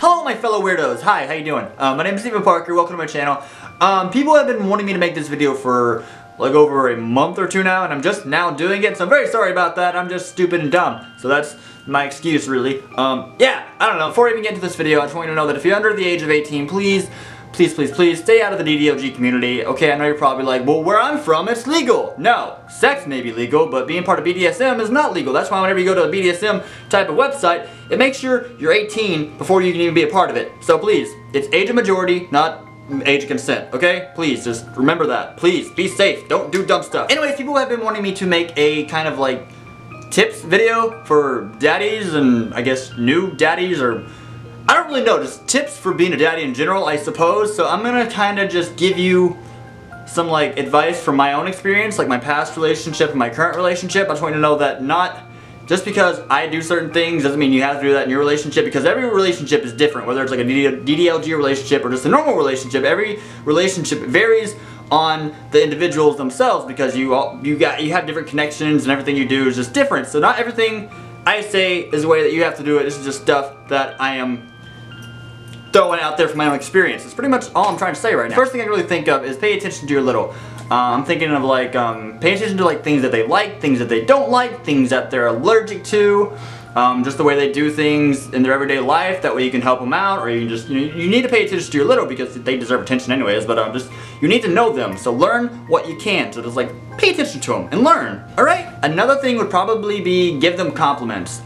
Hello my fellow weirdos, hi, how you doing? My name is Stevop Parker, welcome to my channel. People have been wanting me to make this video for like over a month or two now, and I'm just now doing it, so I'm very sorry about that. I'm just stupid and dumb, so that's my excuse really. Yeah, I don't know, before I even get into this video, I just want you to know that if you're under the age of 18, please stay out of the DDLG community. Okay, I know you're probably like, well, where I'm from, it's legal. No, sex may be legal, but being part of BDSM is not legal. That's why whenever you go to a BDSM type of website, it makes sure you're 18 before you can even be a part of it. So please, it's age of majority, not age of consent, okay? Please, just remember that. Please, be safe. Don't do dumb stuff. Anyways, people have been wanting me to make a kind of like tips video for daddies and I guess new daddies, or I don't really know, just tips for being a daddy in general, I suppose. So I'm gonna kind of just give you some like advice from my own experience, like my past relationship and my current relationship. I just want you to know that not just because I do certain things doesn't mean you have to do that in your relationship, because every relationship is different. Whether it's like a DDLG relationship or just a normal relationship, every relationship varies on the individuals themselves, because you have different connections and everything you do is just different. So not everything I say is the way that you have to do it. This is just stuff that I am throwing out there from my own experience. It's pretty much all I'm trying to say right now. First thing I really think of is pay attention to your little. I'm thinking of like pay attention to like things that they like, things that they don't like, things that they're allergic to, just the way they do things in their everyday life. That way you can help them out, or you can just, you need to pay attention to your little because they deserve attention anyways. But just you need to know them, so learn what you can. So just like pay attention to them and learn. All right. Another thing would probably be give them compliments.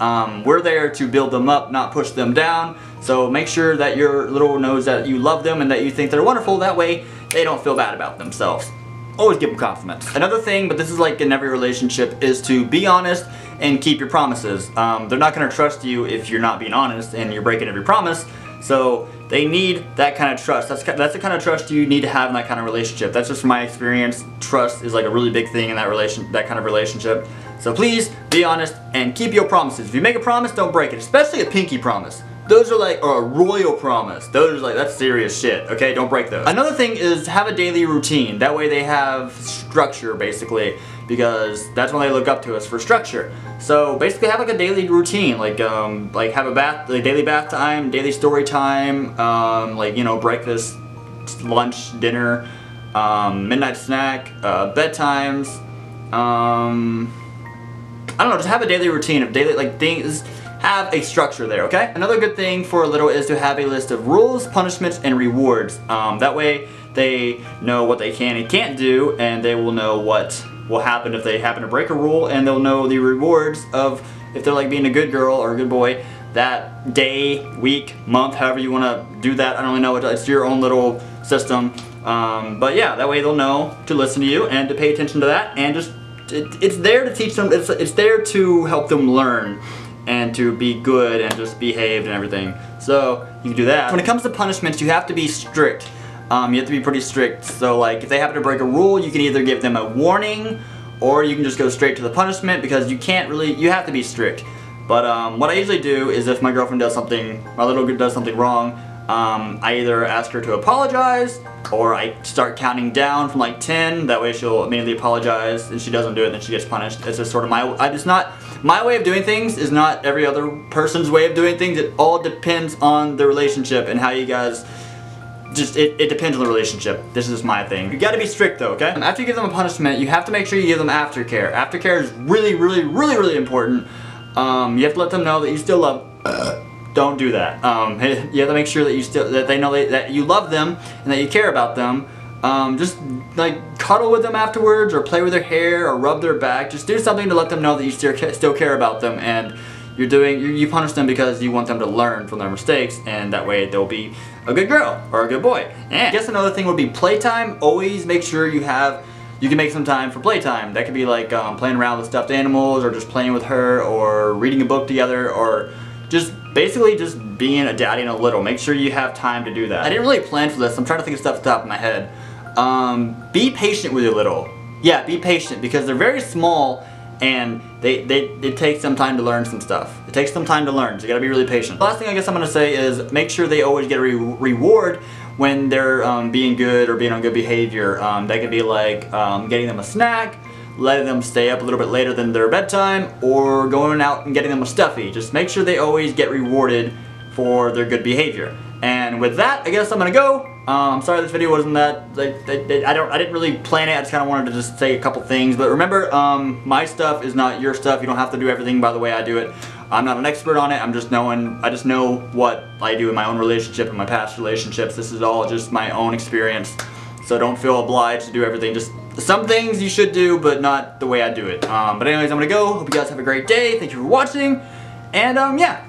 We're there to build them up, not push them down. So make sure that your little knows that you love them and that you think they're wonderful. That way they don't feel bad about themselves. Always give them compliments. Another thing, but this is like in every relationship, is to be honest and keep your promises. They're not going to trust you if you're not being honest and you're breaking every promise. So they need that kind of trust. That's the kind of trust you need to have in that kind of relationship. That's just from my experience. Trust is like a really big thing in that kind of relationship. So please be honest and keep your promises. If you make a promise, don't break it, especially a pinky promise. Those are like, or a royal promise. Those are like, that's serious shit, okay? Don't break those. Another thing is have a daily routine. That way they have structure, basically, because that's when they look up to us for structure. So basically have like a daily routine, like have a like daily bath time, daily story time, like, you know, breakfast, lunch, dinner, midnight snack, bedtimes, I don't know, just have a daily routine of daily, like, things. Have a structure there, okay? Another good thing for a little is to have a list of rules, punishments, and rewards. That way they know what they can and can't do, and they will know what will happen if they happen to break a rule, and they'll know the rewards of if they're like being a good girl or a good boy that day, week, month, however you want to do that. I don't really know, it's your own little system. But yeah, that way they'll know to listen to you and to pay attention to that, and just it's there to teach them, it's there to help them learn and to be good and just behaved and everything. So you can do that. When it comes to punishments, you have to be strict. You have to be pretty strict. So like if they happen to break a rule, you can either give them a warning or you can just go straight to the punishment, because you can't really, you have to be strict. But what I usually do is if my girlfriend does something, my little girl does something wrong, I either ask her to apologize, or I start counting down from like 10. That way she'll immediately apologize, and she doesn't do it, then she gets punished. It's just sort of my way of doing things is not every other person's way of doing things. It all depends on the relationship and how you guys, it depends on the relationship. This is my thing. You gotta be strict though, okay? After you give them a punishment, you have to make sure you give them aftercare. Aftercare is really important. You have to let them know that you still love. Don't do that. You have to make sure that they know that you love them and that you care about them. Just like cuddle with them afterwards, or play with their hair, or rub their back. Just do something to let them know that you still care about them, and you punish them because you want them to learn from their mistakes, and that way they'll be a good girl or a good boy. And I guess another thing would be playtime. Always make sure you can make some time for playtime. That could be like playing around with stuffed animals, or just playing with her, or reading a book together, or just basically just being a daddy and a little. Make sure you have time to do that. I didn't really plan for this. I'm trying to think of stuff at the top of my head. Be patient with your little. Yeah, be patient, because they're very small and it takes some time to learn some stuff. It takes some time to learn, so you gotta be really patient. The last thing I guess I'm gonna say is make sure they always get a reward when they're being good or being on good behavior. That could be like getting them a snack, letting them stay up a little bit later than their bedtime, or going out and getting them a stuffy. Just make sure they always get rewarded for their good behavior. And with that, I guess I'm gonna go. I'm sorry this video wasn't that, I didn't really plan it. I just kind of wanted to just say a couple things. But remember, my stuff is not your stuff. You don't have to do everything by the way I do it. I'm not an expert on it. I just know what I do in my own relationship and my past relationships. This is all just my own experience. So don't feel obliged to do everything. Just some things you should do, but not the way I do it. But anyways, I'm gonna go. Hope you guys have a great day. Thank you for watching. And yeah.